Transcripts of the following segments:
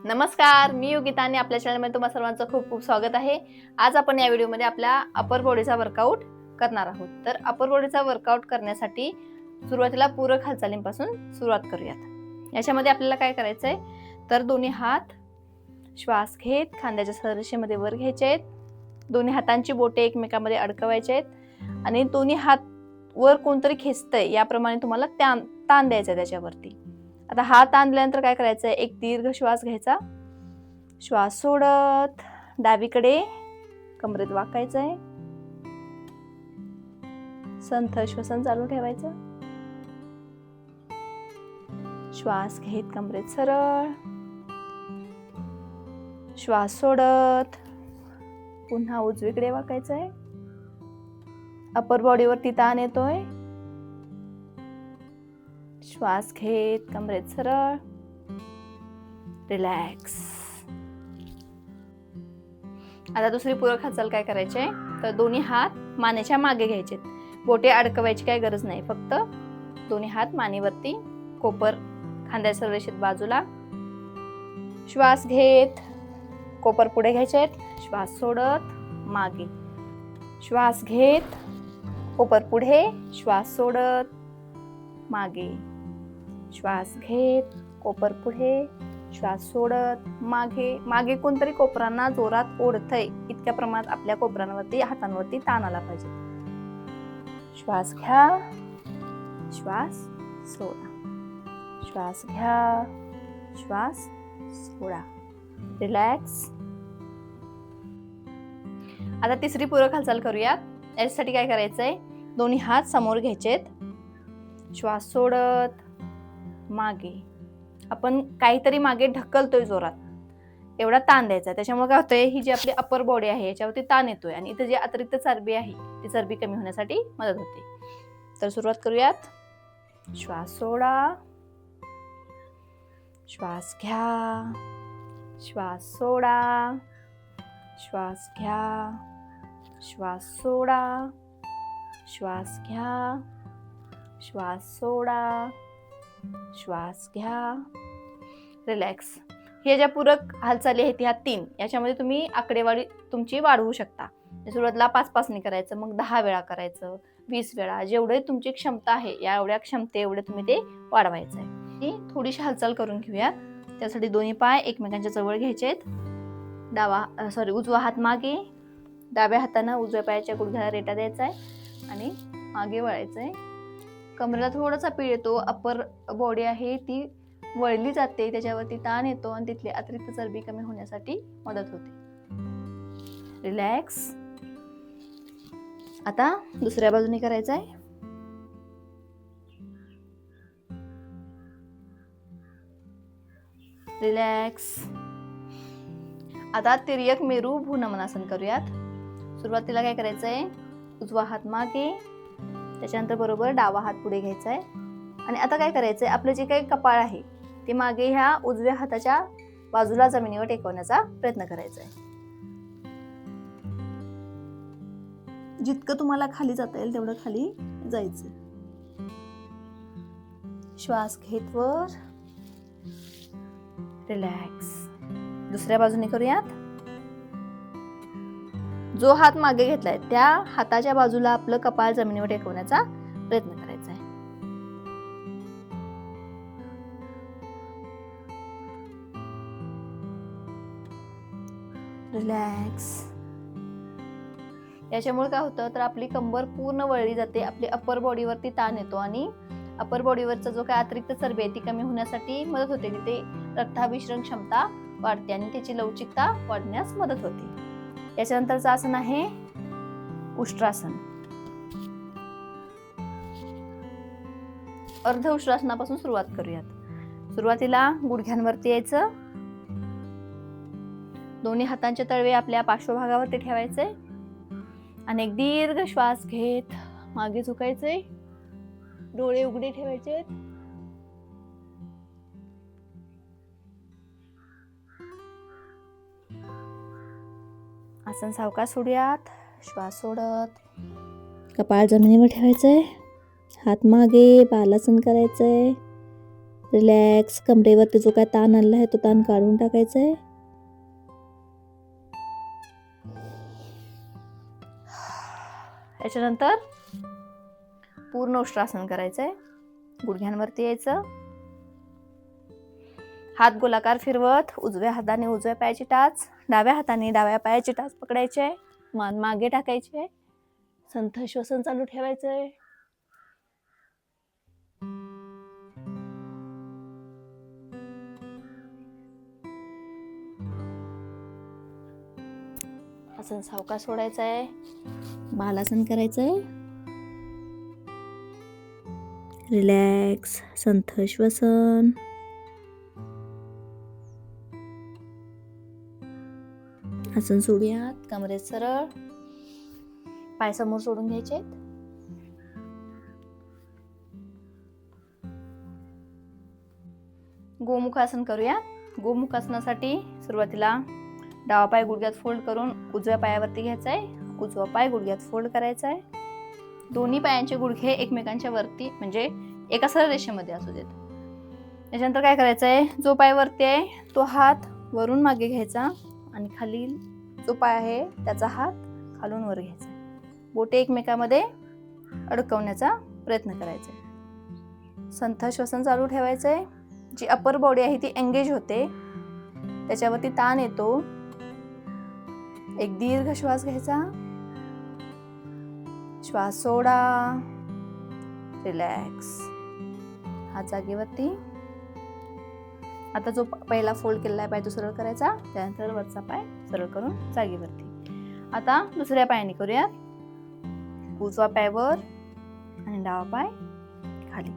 नमस्कार, मी योगिता आणि आपल्या चॅनलमध्ये तुम्हा सर्वांचं खूप खूप स्वागत आहे. आज आपण या व्हिडिओमध्ये आपल्या अपर बॉडीचा वर्कआउट करणार आहोत. तर अपर बॉडीचा वर्कआउट करण्यासाठी सुरुवातीला पूरक हालचालींपासून सुरुवात करूयात. याच्यामध्ये आपल्याला काय करायचंय, तर दोन्ही हात श्वास घेत खांद्याच्या सररेषेमध्ये वर घ्यायचे आहेत. दोन्ही हातांची बोटे एकमेकांमध्ये अडकवायचे आहेत आणि दोन्ही हात वर कोणतरी खेचतंय याप्रमाणे तुम्हाला ताण द्यायचा त्याच्यावरती. आता हा ताण दिल्यानंतर काय करायचंय, एक दीर्घ श्वास घ्यायचा. श्वास सोडत डावीकडे कमरेत वाकायचंय. संथ श्वसन चालू ठेवायचं. श्वास घेत कमरेत सरळ. श्वास सोडत पुन्हा उजवीकडे वाकायचंय. अपर बॉडीवरती ताण येतोय. श्वास घेत कमरेत सरळ. रिलॅक्स. आता दुसरी पूरक हालचाल काय करायची आहे, तर दोन्ही हात मानेच्या मागे घ्यायचे. बोटे अडकवायची काही गरज नाही, फक्त दोन्ही हात मानेवरती, कोपर खांद्याच्या सररेषेत बाजूला. श्वास घेत कोपर पुढे घ्यायचे आहेत. श्वास सोडत मागे. श्वास घेत कोपर पुढे. श्वास सोडत मागे. श्वास घेत कोपर पुढे. श्वास सोडत मागे. मागे कोणतरी कोपरांना जोरात ओढतय इतक्या प्रमाणात आपल्या कोपरांवरती हातांवरती ताण आला पाहिजे. श्वास घ्या. श्वास सोडा. श्वास घ्या. श्वास सोडा. रिलॅक्स. आता तिसरी पूरक हालचाल करूयात. यासाठी काय करायचंय, दोन्ही हात समोर घ्यायचेत. श्वास सोडत मागे. आपण काहीतरी मागे ढकलतोय जोरात, एवढा ताण द्यायचा. त्याच्यामुळे काय होतंय, ही जी आपली अपर बॉडी आहे याच्यावरती ताण येतोय आणि इथे जी अतिरिक्त चरबी आहे ती चरबी कमी होण्यासाठी मदत होते. तर सुरुवात करूयात. श्वास सोडा. श्वास घ्या. श्वास सोडा. श्वास घ्या. श्वास सोडा. श्वास घ्या. श्वास सोडा. श्वास घ्या. रिलॅक्स. हे ज्या पूरक हालचाली आहेत ह्या 3, याच्यामध्ये तुम्ही आकडेवारी तुमची वाढवू शकता. सुरुवातीला 5-5 ने करायचं, मग 10 वेळा करायचं, 20 वेळा, जेवढे तुमची क्षमता आहे या एवढ्या क्षमते एवढे तुम्ही ते वाढवायचं आहे. ही थोडीशी हालचाल करून घेऊया. त्यासाठी दोन्ही पाय एकमेकांच्या जवळ घ्यायचे आहेत. उजवा हात मागे. डाव्या हातानं उजव्या पायाच्या गुडघ्याला रेटा द्यायचा आहे आणि मागे वळायचंय. कमरेला थोडासा पीळ येतो. अपर बॉडी आहे ती वळली जाते, त्याच्यावरती ताण येतो आणि तिथली अतिरिक्त चरबी कमी होण्यासाठी मदत होते. रिलॅक्स. आता दुसऱ्या बाजूने करायचं आहे. रिलॅक्स. आता तिर्यक मेरू भ्रूनमनासन करूयात. सुरुवातीला काय करायचंय, उजवा हात मागे, त्याच्यानंतर बरोबर डावा हात पुढे घ्यायचा आहे आणि आता काय करायचंय, आपलं जे काही कपाळ आहे ते मागे ह्या उजव्या हाताच्या बाजूला जमिनीवर टेकवण्याचा प्रयत्न करायचा आहे. जितकं तुम्हाला खाली जाता येईल तेवढं खाली जायचं. श्वास घेत वर. रिलॅक्स. दुसऱ्या बाजूने करूयात. जो हात मागे घेतलाय त्या हाताच्या बाजूला आपलं कपाळ जमिनीवर टेकवण्याचा प्रयत्न करायचा आहे. रिलॅक्स. याच्यामुळे काय होतं, तर आपली कंबर पूर्ण वळली जाते, आपली अपर बॉडीवरती ताण येतो आणि अपर बॉडीवरचा जो काय अतिरिक्त चरबी आहे ती कमी होण्यासाठी मदत होते. तिथे रक्ताभिसरण क्षमता वाढते आणि त्याची लवचिकता वाढण्यास मदत होते. याच्यानंतरचं आसन आहे उष्ट्रासन. अर्ध उष्ट्रासनापासून सुरुवात करूयात. सुरुवातीला गुडघ्यांवरती यायचं. दोन्ही हातांचे तळवे आपल्या पार्श्वभागावरती ठेवायचे आणि एक दीर्घ श्वास घेत मागे झुकायचे. डोळे उघडे ठेवायचे. आसन सावकाश सोडूयात. श्वास सोडत कपाळ जमिनीवर ठेवायचंय. हात मागे बालासन करायचंय. रिलॅक्स. कमरेवरती जो काय ताण आलेला आहे तो ताण काढून टाकायचा आहे. याच्यानंतर पूर्ण उष्ट्रासन करायचं आहे. गुडघ्यांवरती यायचं. हात गोलाकार फिरवत उजव्या हाताने उजव्या पायाची टाच, डाव्या हाताने डाव्या पायाची टाच पकडायची आहे. मान मागे टाकायची आहे. संथ श्वसन चालू ठेवायचं आहे. आसन सावकाश सोडायचं आहे. बालासन करायचं आहे. रिलॅक्स. संथ श्वसन. आसन सोडूयात. कमरेत सरळ. पाय समोर सोडून घ्यायचे. गोमुखासन करूया. गोमुखासनासाठी सुरुवातीला डावा पाय गुडघ्यात फोल्ड करून उजव्या पायावरती घ्यायचा आहे. उजवा पाय गुडघ्यात फोल्ड करायचा आहे. दोन्ही पायांचे गुडघे एकमेकांच्या वरती म्हणजे एका सरळ रेषेमध्ये असू देत. त्याच्यानंतर काय करायचं आहे, जो पाय वरती आहे तो हात वरून मागे घ्यायचा आणि खालील जो पाय आहे त्याचा हात खालून वर घ्यायचा. बोटे एकमेकांमध्ये अडकवण्याचा प्रयत्न करायचा. संथ श्वसन चालू ठेवायचंय. जी अपर बॉडी आहे ती एंगेज होते, त्याच्यावरती ताण येतो. एक दीर्घ श्वास घ्यायचा. श्वास सोडा. रिलॅक्स. हात जागेवरती. आता जो पहिला फोल्ड केलेला आहे पाय तो सरळ करायचा. त्यानंतर वरचा पाय सरळ करून जागेवरती. आता दुसऱ्या पायाने करूया. उजवा पाय वर आणि डावा पाय खाली.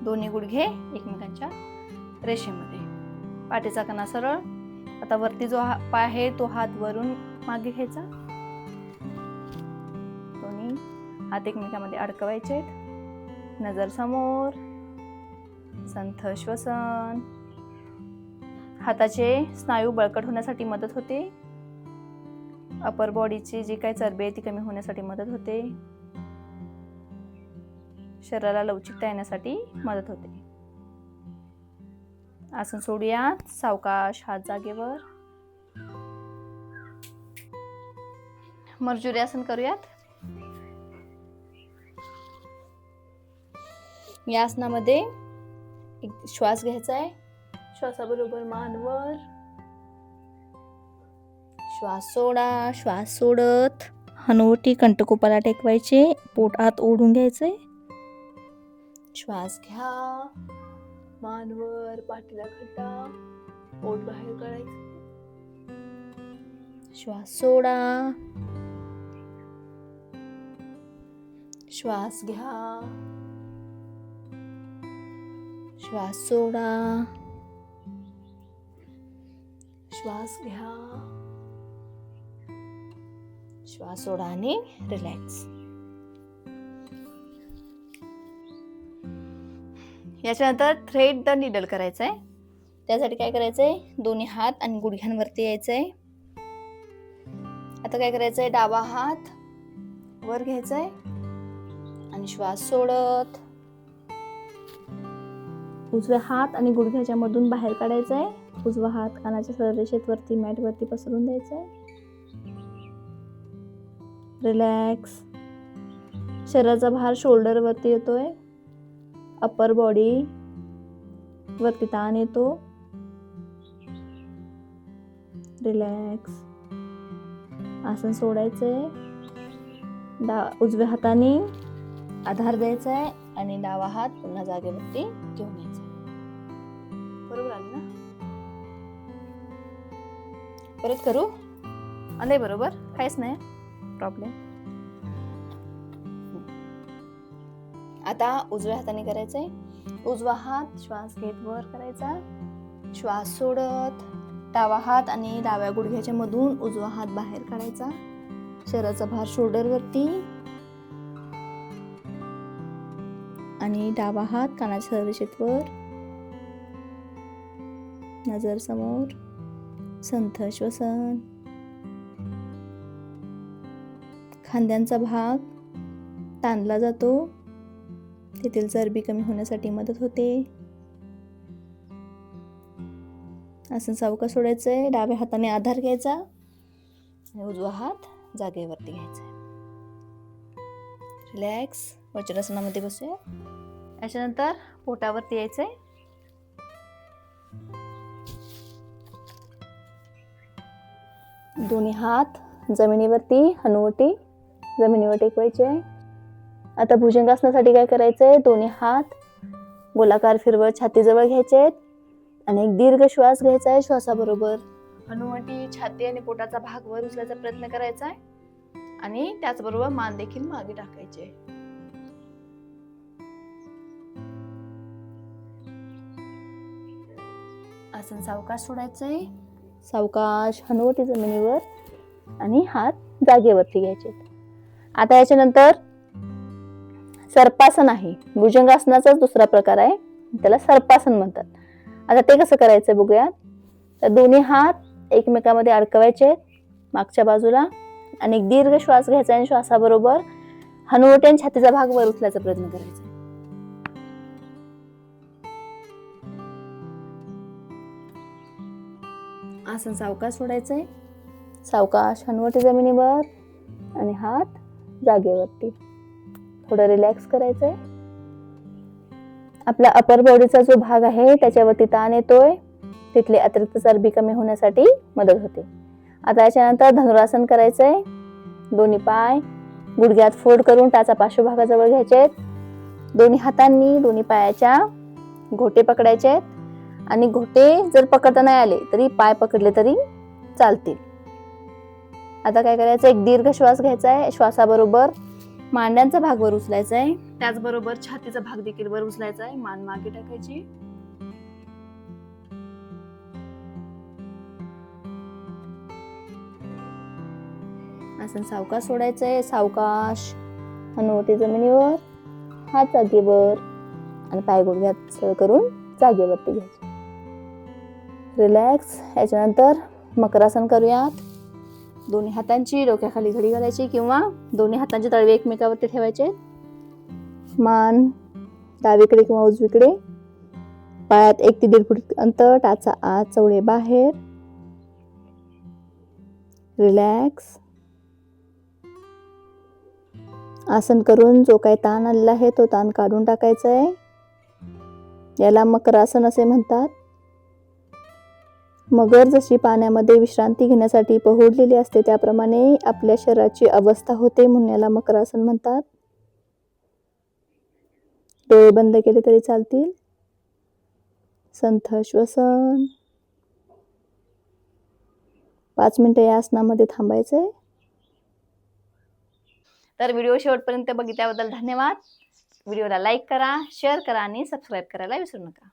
दोन्ही गुडघे एकमेकांच्या रेषेमध्ये. पाठीचा कणा सरळ. आता वरती जो पाय आहे तो हात वरून मागे घ्यायचा. दोन्ही हात एकमेकांमध्ये अडकवायचे. नजर समोर. संथ श्वसन. हाताचे स्नायू बळकट होण्यासाठी मदत होते. अपर बॉडीची जी काही चरबी आहे ती कमी होण्यासाठी मदत होते. शरीराला लवचिकता येण्यासाठी मदत होते. आसन सोडूया. सावकाश हात जागेवर. मर्जुरी आसन करूयात. या आसनामध्ये एक श्वास घ्यायचा आहे. श्वासाबरोबर मान वर. श्वास सोडा. श्वास सोडत हनुवटी कंठकोपाला टेकवायचे. पोट आत ओढून घ्यायचे. श्वास घ्या. मान वर. पाठीला खड्डा. पोट बाहेर काढायचं. श्वास सोडा. श्वास घ्या. श्वास सोडा. श्वास घ्या. श्वास सोडा आणि रिलॅक्स. याच्यानंतर थ्रेड द निडल करायचं आहे. त्यासाठी काय करायचंय, दोन्ही हात आणि गुडघ्यांवरती यायचंय. आता काय करायचंय, डावा हात वर घ्यायचाय आणि श्वास सोडत उजवा हात आणि गुडघ्याच्या मधून बाहेर काढायचा आहे. उजवा हात कानाच्या सरळरेषेत वरती मॅट वरती पसरून द्यायचा आहे. रिलॅक्स. शरीराचा भार शोल्डर वरती येतोय. अपर बॉडी वरती ताण येतो. रिलॅक्स. आसन सोडायचंय. उजव्या हाताने आधार द्यायचा आहे आणि डावा हात पुन्हा जागेवरती घेऊन यायचा. बरोबर आलं ना? परत करू? आलंय बरोबर? काहीच नाही प्रॉब्लेम. आता उजव्या हाताने करायचंय. उजवा हात श्वास घेत वर करायचा. श्वास सोडत डावा हात आणि डाव्या गुडघ्याच्या मधून उजवा हात बाहेर काढायचा. शरीराचा भार शोल्डर वरती आणि डावा हात कानाच्या सरळरेषेत वर. नजर समोर. संथ श्वसन. खांद्यांचा भाग ताणला जातो. तेथील चरबी कमी होण्यासाठी मदत होते. आसन सावकाश सोडायचंय. डाव्या हाताने आधार घ्यायचा आणि उजवा हात जागेवरती घ्यायचा. रिलॅक्स. वज्रासनामध्ये बसूया. याच्यानंतर पोटावरती यायचंय. दोन्ही हात जमिनीवरती, हनुवटी जमिनीवर टेकवायचे. आता भुजंगासनासाठी काय करायचंय, दोन्ही हात गोलाकार फिरवत छातीजवळ घ्यायचे आणि एक दीर्घ श्वास घ्यायचा आहे. श्वासाबरोबर हनुवटी, छाती आणि पोटाचा भाग वर उचलायचा प्रयत्न करायचा आहे आणि त्याचबरोबर मान देखील मागे टाकायचे. आसन सावकाश सोडायचंय. सावकाश हनुवटी जमिनीवर आणि हात जागेवरती घ्यायचे. आता याच्यानंतर सर्पासन आहे. भुजंगासनाचाच दुसरा प्रकार आहे, त्याला सर्पासन म्हणतात. आता ते कसं करायचं बघूया. तर दोन्ही हात एकमेकांमध्ये अडकवायचे मागच्या बाजूला आणि एक दीर्घ श्वास घ्यायचा आणि श्वासाबरोबर हनुवटी आणि छातीचा भाग वर उचलायचा प्रयत्न करायचा. आसन सावकाश सोडायचंय. सावकाश हनुवटी जमिनीवर आणि हात जागेवरती. थोडं रिलॅक्स करायचंय. आपला अपर बॉडीचा जो भाग आहे त्याच्यावरती ताण येतोय, तिथली अतिरिक्त चरबी कमी होण्यासाठी मदत होते. आता याच्यानंतर धनुरासन करायचंय. दोन्ही पाय गुडघ्यात फोल्ड करून टाचा पार्श्वभागाजवळ घ्यायचे. दोन्ही हातांनी दोन्ही पायाच्या घोटे पकडायचे आणि घोटे जर पकडता नाही आले तरी पाय पकडले तरी चालतील. आता काय करायचं, एक दीर्घ श्वास घ्यायचा आहे. श्वासाबरोबर मांड्यांचा भाग वर उचलायचा आहे, त्याचबरोबर छातीचा भाग देखील वर उचलायचा आहे. मान मागे टाकायची. आसन सावकाश सोडायचंय. सावकाश हनुवटी जमिनीवर, हात जागेवर आणि पाय गुडघ्यात सळ करून जागेवरती घ्यायचे. रिलॅक्स. याच्यानंतर मकरासन करूयात. दोन्ही हातांची डोक्याखाली घडी घालायची किंवा दोन्ही हातांचे तळवे एकमेकावरती ठेवायचे. मान डावीकडे किंवा उजवीकडे. पायात 1 ते 1.5 फूट अंतर. टाचा आत, चवळे बाहेर. रिलॅक्स. आसन करून जो काही ताण आलेला आहे तो ताण काढून टाकायचा आहे. याला मकरासन असे म्हणतात. मगर जशी पाण्यामध्ये विश्रांती घेण्यासाठी पहुडलेली असते त्याप्रमाणे आपल्या शरीराची अवस्था होते, म्हणून याला मकरासन म्हणतात. डोळे बंद केले तरी चालतील. संथ श्वसन. 5 मिनिटं या आसनामध्ये थांबायचंय. तर व्हिडिओ शेवटपर्यंत बघितल्याबद्दल धन्यवाद. व्हिडिओला लाईक करा, शेअर करा आणि सबस्क्राईब करायला विसरू नका.